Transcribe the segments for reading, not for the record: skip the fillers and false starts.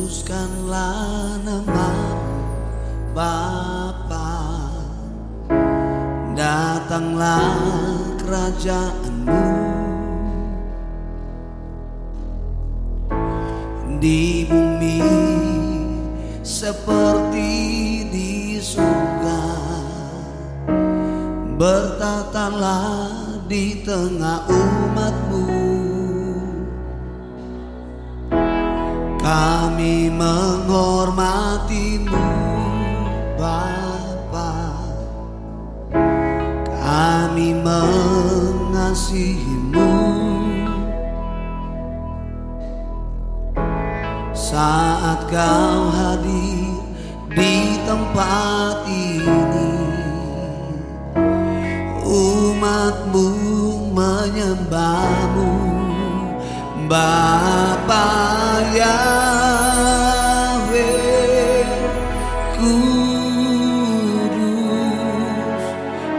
Kuduskanlah nama Bapa, datanglah kerajaan-Mu di bumi seperti di surga. Bertatalah di tengah umat-Mu. Kami menghormati-Mu Bapa, kami mengasihi-Mu. Saat Kau hadir di tempat ini, umat-Mu menyembah-Mu Bapa Yahweh. Kudus,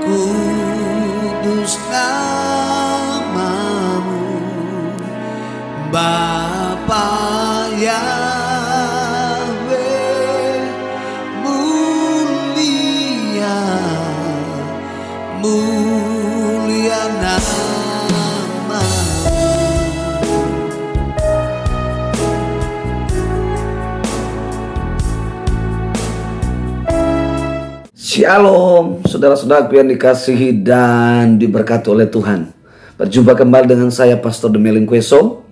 kudus nama-Mu Bapa Yahweh. Mulia, mulia nama-Mu. Shalom, saudara-saudaraku yang dikasihi dan diberkati oleh Tuhan. Berjumpa kembali dengan saya Pastor Demeling Kweso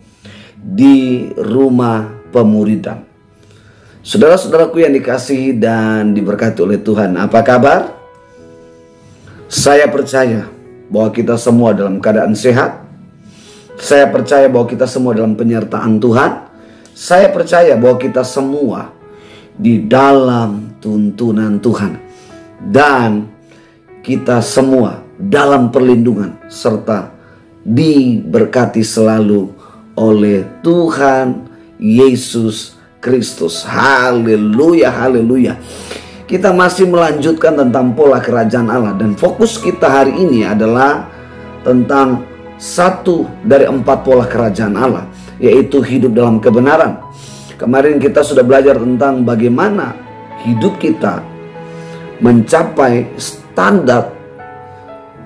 di Rumah Pemuridan. Saudara-saudaraku yang dikasihi dan diberkati oleh Tuhan, apa kabar? Saya percaya bahwa kita semua dalam keadaan sehat. Saya percaya bahwa kita semua dalam penyertaan Tuhan. Saya percaya bahwa kita semua di dalam tuntunan Tuhan. Dan kita semua dalam perlindungan serta diberkati selalu oleh Tuhan Yesus Kristus. Haleluya, haleluya. Kita masih melanjutkan tentang pola kerajaan Allah, dan fokus kita hari ini adalah tentang satu dari 4 pola kerajaan Allah, yaitu hidup dalam kebenaran. Kemarin kita sudah belajar tentang bagaimana hidup kita mencapai standar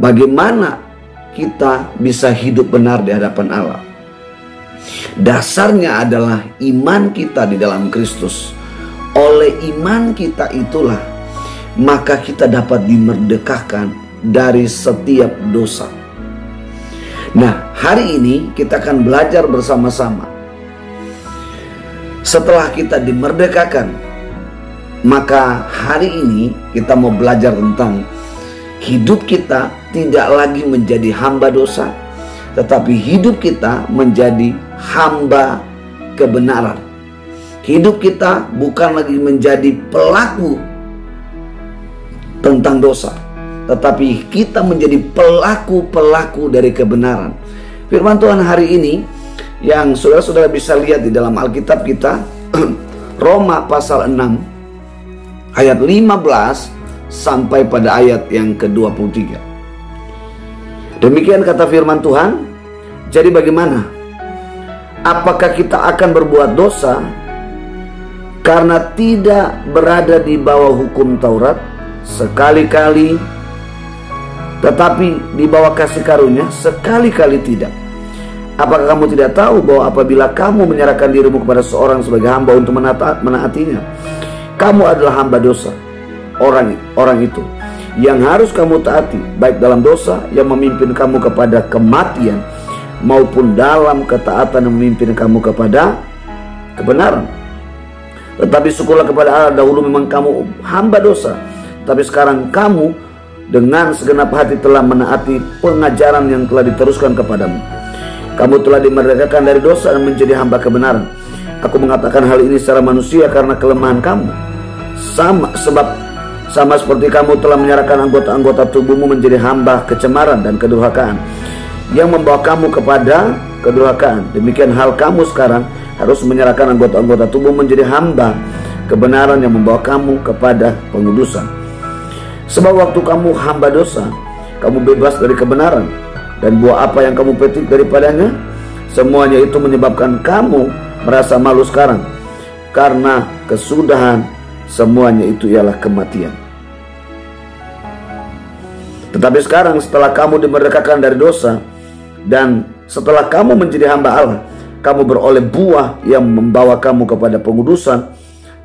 bagaimana kita bisa hidup benar di hadapan Allah. Dasarnya adalah iman kita di dalam Kristus. Oleh iman kita itulah maka kita dapat dimerdekakan dari setiap dosa. Nah, hari ini kita akan belajar bersama-sama. Setelah kita dimerdekakan, maka hari ini kita mau belajar tentang hidup kita tidak lagi menjadi hamba dosa, tetapi hidup kita menjadi hamba kebenaran. Hidup kita bukan lagi menjadi pelaku tentang dosa, tetapi kita menjadi pelaku-pelaku dari kebenaran. Firman Tuhan hari ini yang saudara-saudara bisa lihat di dalam Alkitab kita, Roma pasal 6 ayat 15 sampai pada ayat yang ke-23. Demikian kata firman Tuhan. Jadi bagaimana? Apakah kita akan berbuat dosa karena tidak berada di bawah hukum Taurat? Sekali-kali. Tetapi di bawah kasih karunia? Sekali-kali tidak. Apakah kamu tidak tahu bahwa apabila kamu menyerahkan dirimu kepada seorang sebagai hamba untuk menaatinya, kamu adalah hamba dosa orang itu yang harus kamu taati, baik dalam dosa yang memimpin kamu kepada kematian maupun dalam ketaatan yang memimpin kamu kepada kebenaran. Tetapi syukurlah kepada Allah, dahulu memang kamu hamba dosa, tapi sekarang kamu dengan segenap hati telah menaati pengajaran yang telah diteruskan kepadamu. Kamu telah dimerdekakan dari dosa dan menjadi hamba kebenaran. Aku mengatakan hal ini secara manusia karena kelemahan kamu. Sama seperti kamu telah menyerahkan anggota-anggota tubuhmu menjadi hamba kecemaran dan kedurhakaan yang membawa kamu kepada kedurhakaan. Demikian hal kamu sekarang harus menyerahkan anggota-anggota tubuh menjadi hamba kebenaran yang membawa kamu kepada pengudusan. Sebab waktu kamu hamba dosa, kamu bebas dari kebenaran, dan buah apa yang kamu petik daripadanya, semuanya itu menyebabkan kamu merasa malu sekarang. karena kesudahan semuanya itu ialah kematian. Tetapi sekarang setelah kamu dimerdekakan dari dosa dan setelah kamu menjadi hamba Allah, kamu beroleh buah yang membawa kamu kepada pengudusan,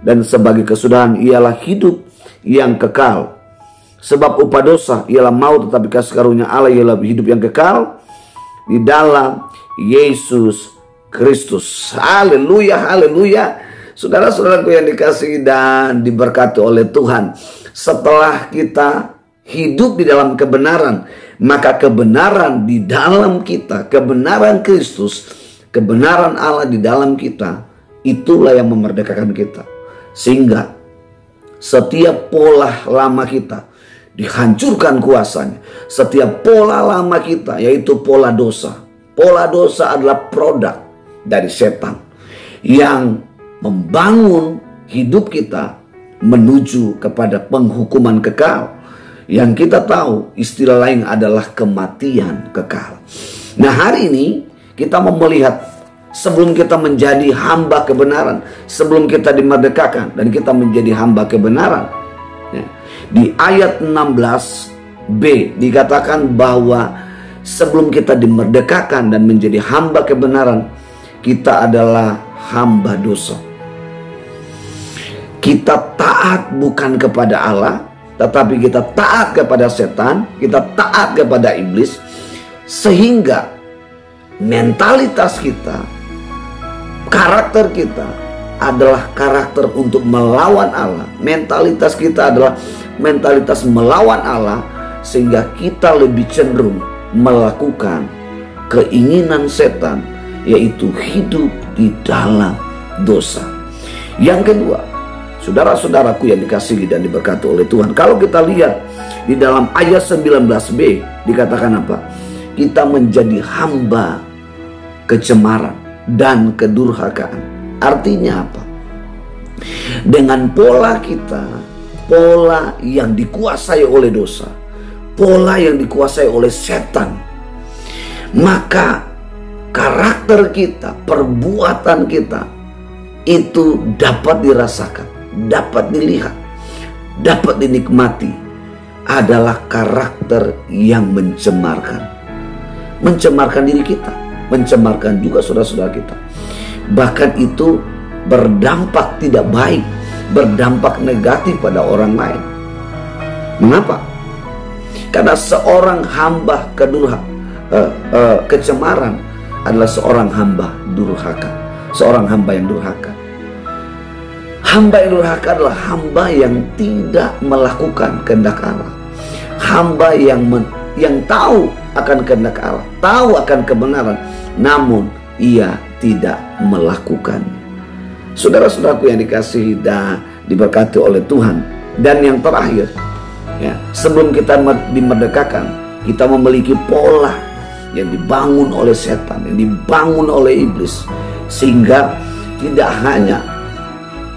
dan sebagai kesudahan ialah hidup yang kekal. Sebab upah dosa ialah maut, tetapi kasih karunia Allah ialah hidup yang kekal di dalam Yesus Kristus. Haleluya, haleluya. Saudara-saudaraku yang dikasihi dan diberkati oleh Tuhan, setelah kita hidup di dalam kebenaran, maka kebenaran di dalam kita, kebenaran Kristus, kebenaran Allah di dalam kita, itulah yang memerdekakan kita. Sehingga setiap pola lama kita dihancurkan kuasanya. Setiap pola lama kita, yaitu pola dosa. Pola dosa adalah produk dari setan yang membangun hidup kita menuju kepada penghukuman kekal, yang kita tahu istilah lain adalah kematian kekal. Nah, hari ini kita mau melihat sebelum kita menjadi hamba kebenaran, sebelum kita dimerdekakan dan kita menjadi hamba kebenaran, ya, di ayat 16b dikatakan bahwa sebelum kita dimerdekakan dan menjadi hamba kebenaran, kita adalah hamba dosa. Kita taat bukan kepada Allah, tetapi kita taat kepada setan, kita taat kepada iblis, sehingga mentalitas kita, karakter kita adalah karakter untuk melawan Allah. Mentalitas kita adalah mentalitas melawan Allah, sehingga kita lebih cenderung melakukan keinginan setan, yaitu hidup di dalam dosa. Yang kedua, saudara-saudaraku yang dikasihi dan diberkati oleh Tuhan, kalau kita lihat di dalam ayat 19b dikatakan apa? Kita menjadi hamba kecemaran dan kedurhakaan. Artinya apa? Dengan pola kita, pola yang dikuasai oleh dosa, pola yang dikuasai oleh setan, maka karakter kita, perbuatan kita itu dapat dirasakan, dapat dilihat, dapat dinikmati, adalah karakter yang mencemarkan diri kita, mencemarkan juga saudara-saudara kita. Bahkan itu berdampak tidak baik, berdampak negatif pada orang lain. Mengapa? Karena seorang hamba kecemaran adalah seorang hamba durhaka, seorang hamba yang durhaka. Hamba yang durhaka adalah hamba yang tidak melakukan kehendak Allah, hamba yang tahu akan kehendak Allah, tahu akan kebenaran, namun ia tidak melakukannya. Saudara-saudaraku yang dikasihi dan diberkati oleh Tuhan. Dan yang terakhir, ya, sebelum kita dimerdekakan, kita memiliki pola yang dibangun oleh setan, yang dibangun oleh iblis, sehingga tidak hanya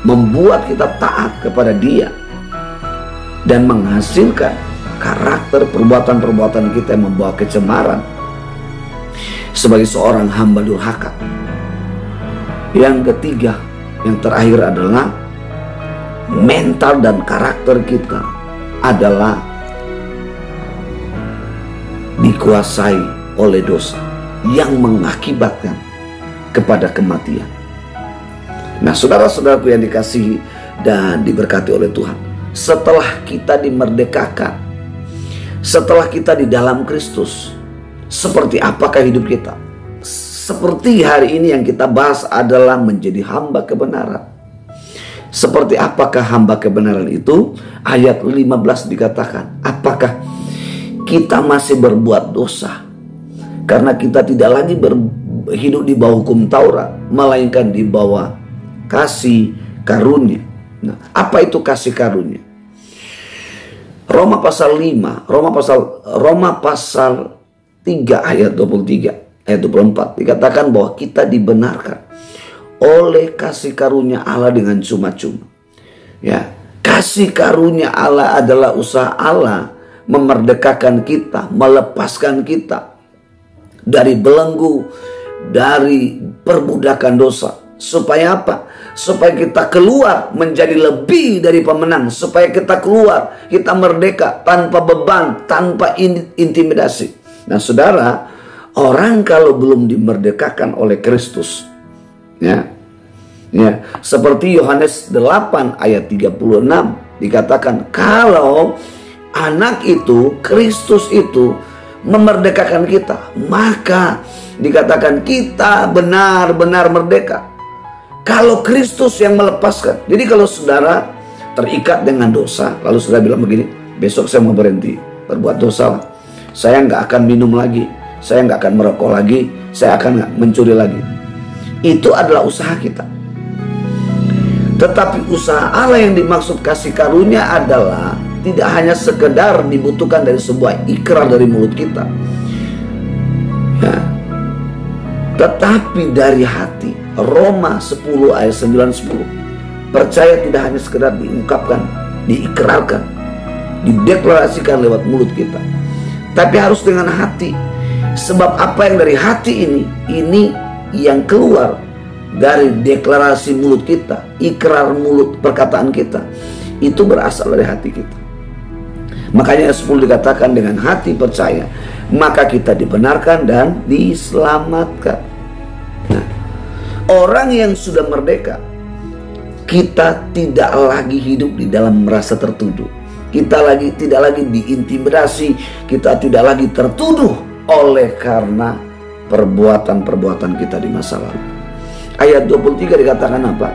membuat kita taat kepada dia dan menghasilkan karakter perbuatan-perbuatan kita yang membawa kecemaran sebagai seorang hamba durhaka. Yang ketiga, yang terakhir adalah mental dan karakter kita adalah dikuasai oleh dosa yang mengakibatkan kepada kematian. Nah, saudara-saudaraku yang dikasihi dan diberkati oleh Tuhan, setelah kita dimerdekakan, setelah kita di dalam Kristus, seperti apakah hidup kita? Seperti hari ini yang kita bahas adalah menjadi hamba kebenaran. Seperti apakah hamba kebenaran itu? Ayat 15 dikatakan, apakah kita masih berbuat dosa? Karena kita tidak lagi hidup di bawah hukum Taurat, melainkan di bawah kasih karunia. Nah, apa itu kasih karunia? Roma pasal 5, Roma pasal 3 ayat 23, ayat 24 dikatakan bahwa kita dibenarkan oleh kasih karunia Allah dengan cuma-cuma. Ya, kasih karunia Allah adalah usaha Allah memerdekakan kita, melepaskan kita dari belenggu, dari perbudakan dosa. Supaya apa? supaya kita keluar menjadi lebih dari pemenang, supaya kita keluar, kita merdeka tanpa beban, tanpa intimidasi. Nah saudara, orang kalau belum dimerdekakan oleh Kristus, ya, seperti Yohanes 8 ayat 36 dikatakan, kalau anak itu, Kristus itu memerdekakan kita, maka dikatakan kita benar-benar merdeka. Kalau Kristus yang melepaskan. Jadi kalau saudara terikat dengan dosa, lalu saudara bilang begini, besok saya mau berhenti berbuat dosa, saya nggak akan minum lagi, saya nggak akan merokok lagi, saya akan nggak mencuri lagi. Itu adalah usaha kita. Tetapi usaha Allah yang dimaksud kasih karunia adalah tidak hanya sekedar dibutuhkan dari sebuah ikrar dari mulut kita, ya, tetapi dari hati. Roma 10 ayat 9-10. Percaya tidak hanya sekedar diungkapkan, diikrarkan, dideklarasikan lewat mulut kita, tapi harus dengan hati. Sebab apa yang dari hati ini yang keluar dari deklarasi mulut kita, ikrar mulut, perkataan kita, itu berasal dari hati kita. Makanya 10 dikatakan dengan hati percaya, maka kita dibenarkan dan diselamatkan. Nah, orang yang sudah merdeka, kita tidak lagi hidup di dalam merasa tertuduh. Kita tidak lagi diintimidasi, kita tidak lagi tertuduh oleh karena perbuatan-perbuatan kita di masa lalu. Ayat 23 dikatakan apa?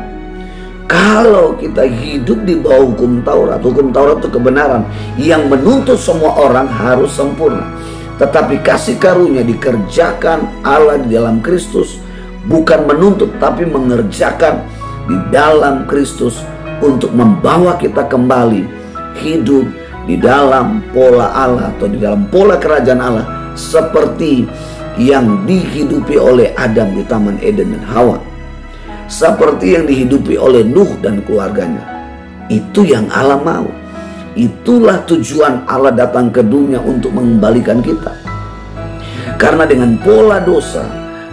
Kalau kita hidup di bawah hukum Taurat itu kebenaran yang menuntut semua orang harus sempurna. Tetapi kasih karunia dikerjakan Allah di dalam Kristus, bukan menuntut tapi mengerjakan di dalam Kristus untuk membawa kita kembali hidup di dalam pola Allah atau di dalam pola kerajaan Allah seperti yang dihidupi oleh Adam di Taman Eden dan Hawa, seperti yang dihidupi oleh Nuh dan keluarganya. Itu yang Allah mau. Itulah tujuan Allah datang ke dunia untuk mengembalikan kita. Karena dengan pola dosa,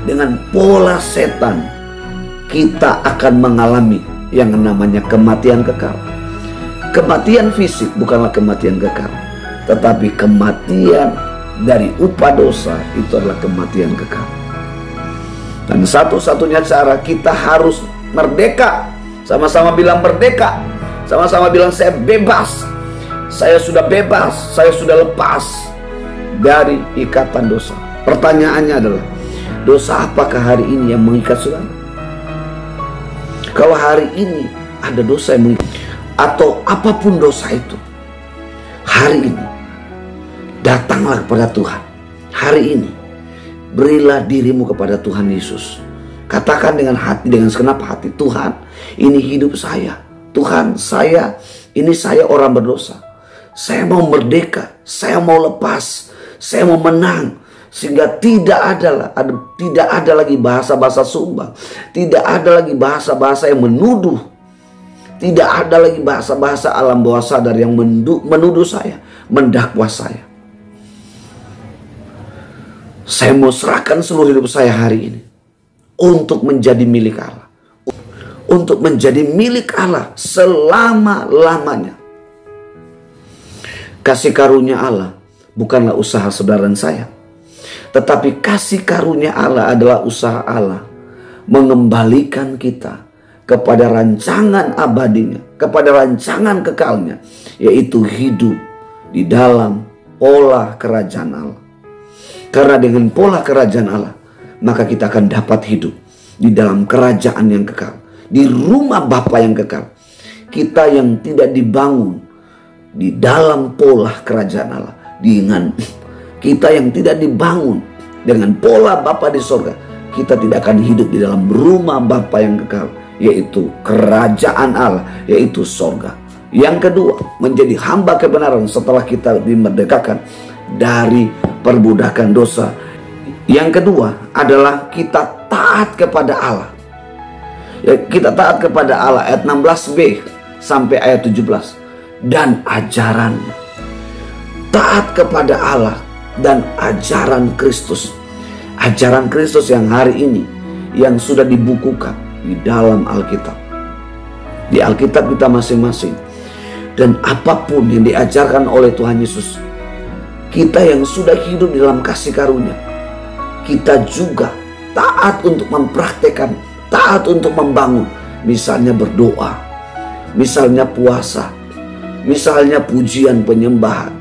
dengan pola setan, kita akan mengalami yang namanya kematian kekal. Kematian fisik bukanlah kematian kekal, tetapi kematian dari upah dosa itu adalah kematian kekal. Dan satu-satunya cara kita harus merdeka. Sama-sama bilang merdeka. Sama-sama bilang saya bebas. Saya sudah bebas. Saya sudah lepas dari ikatan dosa. Pertanyaannya adalah, dosa apakah hari ini yang mengikat saudara? Kalau hari ini ada dosa yang mengikat, atau apapun dosa itu, hari ini datanglah kepada Tuhan. Hari ini berilah dirimu kepada Tuhan Yesus. Katakan dengan hati, dengan segenap hati, Tuhan, ini hidup saya. Tuhan, ini saya orang berdosa. Saya mau merdeka, saya mau lepas, saya mau menang. Sehingga tidak ada lagi bahasa-bahasa sumbang, tidak ada lagi bahasa-bahasa yang menuduh, tidak ada lagi bahasa-bahasa alam bawah sadar yang menuduh saya, mendakwa saya. Saya mau serahkan seluruh hidup saya hari ini untuk menjadi milik Allah, untuk menjadi milik Allah selama-lamanya. Kasih karunia Allah bukanlah usaha saudara dan saya, tetapi kasih karunia Allah adalah usaha Allah mengembalikan kita kepada rancangan abadinya, kepada rancangan kekalnya, yaitu hidup di dalam pola kerajaan Allah. Karena dengan pola kerajaan Allah, maka kita akan dapat hidup di dalam kerajaan yang kekal, di rumah Bapa yang kekal. Kita yang tidak dibangun di dalam pola kerajaan Allah, dengan kita yang tidak dibangun dengan pola Bapa di sorga, kita tidak akan hidup di dalam rumah Bapa yang kekal, yaitu kerajaan Allah, yaitu sorga. Yang kedua, menjadi hamba kebenaran setelah kita dimerdekakan dari perbudakan dosa. Yang kedua adalah kita taat kepada Allah. Ya, kita taat kepada Allah, ayat 16b sampai ayat 17. Dan ajarannya. Taat kepada Allah dan ajaran Kristus. Ajaran Kristus yang hari ini, yang sudah dibukukan di dalam Alkitab. di Alkitab kita masing-masing. Dan apapun yang diajarkan oleh Tuhan Yesus, kita yang sudah hidup di dalam kasih karunia, kita juga taat untuk mempraktekkan, taat untuk membangun. Misalnya berdoa, misalnya puasa, misalnya pujian penyembahan,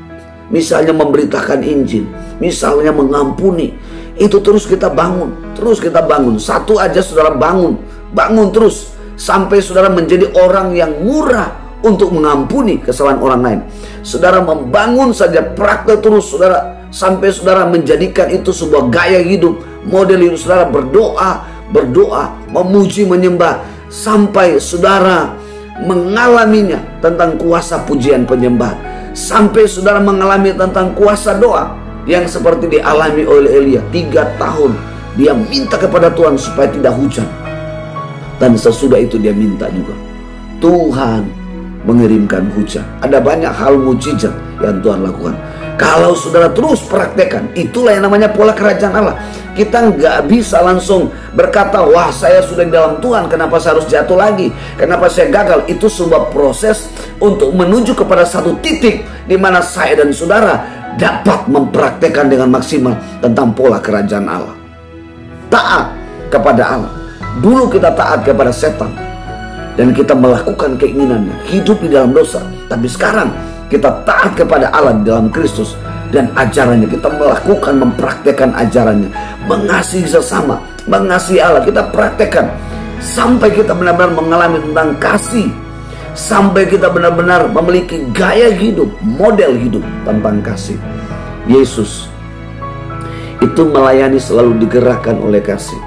misalnya memberitakan Injil, misalnya mengampuni. Itu terus kita bangun, terus kita bangun. Satu aja saudara bangun, bangun terus sampai saudara menjadi orang yang murah untuk mengampuni kesalahan orang lain. Saudara membangun saja, praktek terus saudara, sampai saudara menjadikan itu sebuah gaya hidup, model hidup saudara. Berdoa, memuji, menyembah, sampai saudara mengalaminya tentang kuasa pujian penyembahan, sampai saudara mengalami tentang kuasa doa yang seperti dialami oleh Elia. 3 tahun dia minta kepada Tuhan supaya tidak hujan, dan sesudah itu dia minta juga, Tuhan mengirimkan hujan. Ada banyak hal mujizat yang Tuhan lakukan. Kalau saudara terus praktekkan, itulah yang namanya pola kerajaan Allah. Kita nggak bisa langsung berkata, wah saya sudah di dalam Tuhan, kenapa saya harus jatuh lagi, kenapa saya gagal. Itu sebuah proses untuk menuju kepada satu titik di mana saya dan saudara dapat mempraktekkan dengan maksimal tentang pola kerajaan Allah. Taat kepada Allah. Dulu kita taat kepada setan dan kita melakukan keinginannya, hidup di dalam dosa. Tapi sekarang kita taat kepada Allah di dalam Kristus dan ajarannya. Kita melakukan, mempraktekkan ajarannya, mengasihi sesama, mengasihi Allah. Kita praktekkan sampai kita benar-benar mengalami tentang kasih, sampai kita benar-benar memiliki gaya hidup, model hidup tentang kasih. Yesus itu melayani selalu digerakkan oleh kasih.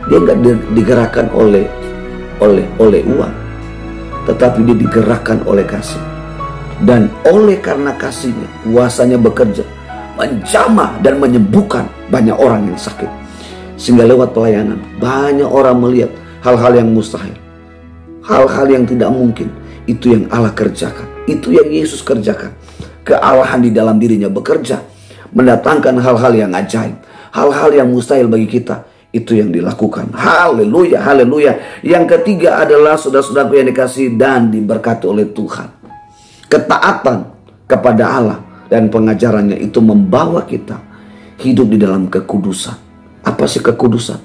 Dia nggak digerakkan oleh uang, tetapi dia digerakkan oleh kasih. Dan oleh karena kasihnya, kuasanya bekerja, menjamah dan menyembuhkan banyak orang yang sakit. Sehingga lewat pelayanan banyak orang melihat hal-hal yang mustahil, hal-hal yang tidak mungkin. Itu yang Allah kerjakan, itu yang Yesus kerjakan. Kealahan di dalam dirinya bekerja, mendatangkan hal-hal yang ajaib, hal-hal yang mustahil bagi kita. Itu yang dilakukan. Haleluya, haleluya. Yang ketiga adalah saudara-saudaraku yang dikasihi dan diberkati oleh Tuhan, ketaatan kepada Allah dan pengajarannya itu membawa kita hidup di dalam kekudusan. Apa sih kekudusan?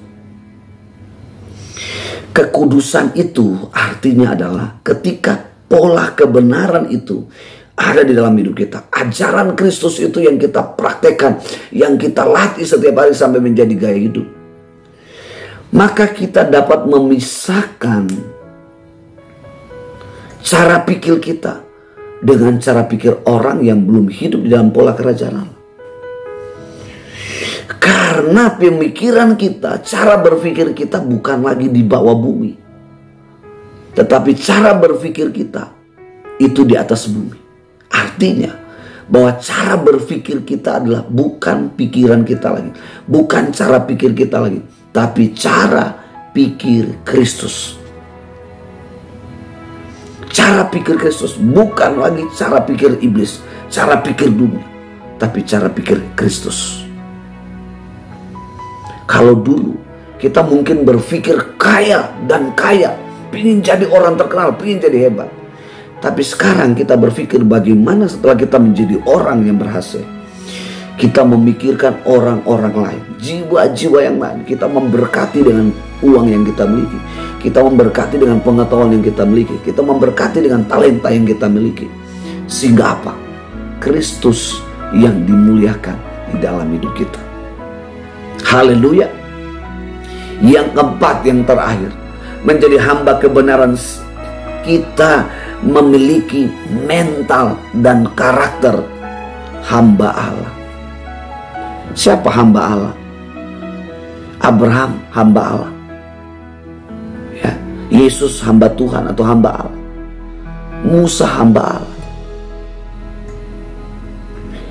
Kekudusan itu artinya adalah ketika pola kebenaran itu ada di dalam hidup kita. Ajaran Kristus itu yang kita praktekkan, yang kita latih setiap hari sampai menjadi gaya hidup. Maka kita dapat memisahkan cara pikir kita dengan cara pikir orang yang belum hidup di dalam pola kerajaan Allah. Karena pemikiran kita, cara berpikir kita bukan lagi di bawah bumi, tetapi cara berpikir kita itu di atas bumi. Artinya bahwa cara berpikir kita adalah bukan pikiran kita lagi, bukan cara pikir kita lagi, tapi cara pikir Kristus. Cara pikir Kristus, bukan lagi cara pikir iblis, cara pikir dunia, tapi cara pikir Kristus. Kalau dulu kita mungkin berpikir kaya dan kaya, ingin jadi orang terkenal, ingin jadi hebat. Tapi sekarang kita berpikir bagaimana setelah kita menjadi orang yang berhasil, kita memikirkan orang-orang lain, jiwa-jiwa yang lain. Kita memberkati dengan uang yang kita miliki, kita memberkati dengan pengetahuan yang kita miliki, kita memberkati dengan talenta yang kita miliki. Sehingga apa? Kristus yang dimuliakan di dalam hidup kita. Haleluya. Yang keempat, yang terakhir, menjadi hamba kebenaran. Kita memiliki mental dan karakter hamba Allah. Siapa hamba Allah? Abraham hamba Allah, ya. Yesus hamba Tuhan atau hamba Allah. Musa hamba Allah.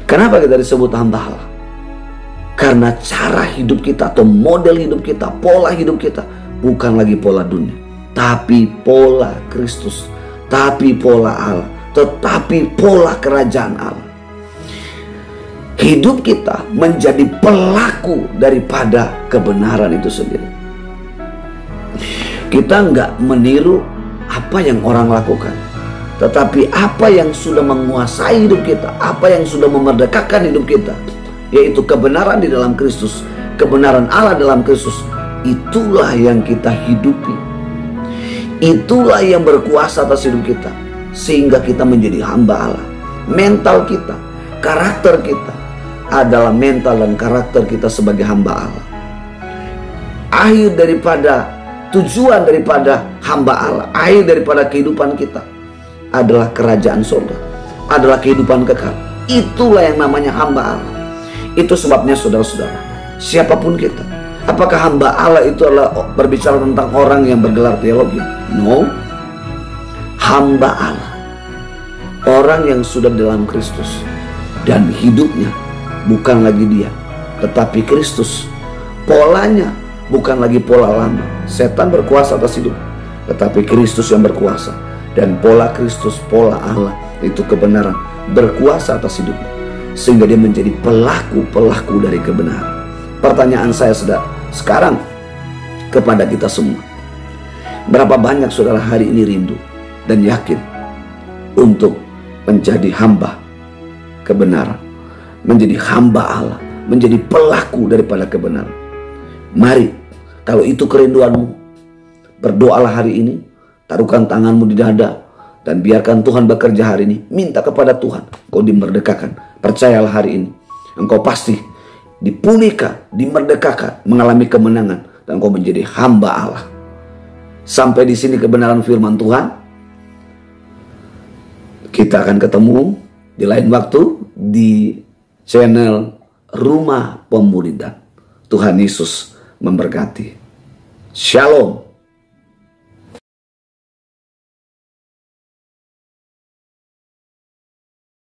Kenapa kita disebut hamba Allah? Karena cara hidup kita atau model hidup kita, pola hidup kita bukan lagi pola dunia, tapi pola Kristus, tapi pola Allah, tetapi pola kerajaan Allah. Hidup kita menjadi pelaku daripada kebenaran itu sendiri. Kita nggak meniru apa yang orang lakukan, tetapi apa yang sudah menguasai hidup kita, apa yang sudah memerdekakan hidup kita, yaitu kebenaran di dalam Kristus, kebenaran Allah dalam Kristus. Itulah yang kita hidupi, itulah yang berkuasa atas hidup kita, sehingga kita menjadi hamba Allah. Mental kita, karakter kita adalah mental dan karakter kita sebagai hamba Allah. Akhir daripada tujuan daripada hamba Allah, akhir daripada kehidupan kita adalah kerajaan surga, adalah kehidupan kekal. Itulah yang namanya hamba Allah. Itu sebabnya saudara-saudara, siapapun kita, apakah hamba Allah itu adalah berbicara tentang orang yang bergelar teologi? No. Hamba Allah, orang yang sudah dalam Kristus, dan hidupnya bukan lagi dia, tetapi Kristus. Polanya bukan lagi pola lama. Setan berkuasa atas hidup, tetapi Kristus yang berkuasa. Dan pola Kristus, pola Allah, itu kebenaran, berkuasa atas hidupnya, sehingga dia menjadi pelaku-pelaku dari kebenaran. Pertanyaan saya sekarang kepada kita semua, berapa banyak saudara hari ini rindu dan yakin untuk menjadi hamba kebenaran, menjadi hamba Allah, menjadi pelaku daripada kebenaran? Mari, kalau itu kerinduanmu, berdoalah hari ini, taruhkan tanganmu di dada, dan biarkan Tuhan bekerja hari ini. Minta kepada Tuhan, engkau dimerdekakan. Percayalah hari ini, engkau pasti dipulihkan, dimerdekakan, mengalami kemenangan, dan engkau menjadi hamba Allah. Sampai di sini kebenaran firman Tuhan. Kita akan ketemu di lain waktu di channel Rumah Pemuridan. Tuhan Yesus memberkati. Shalom.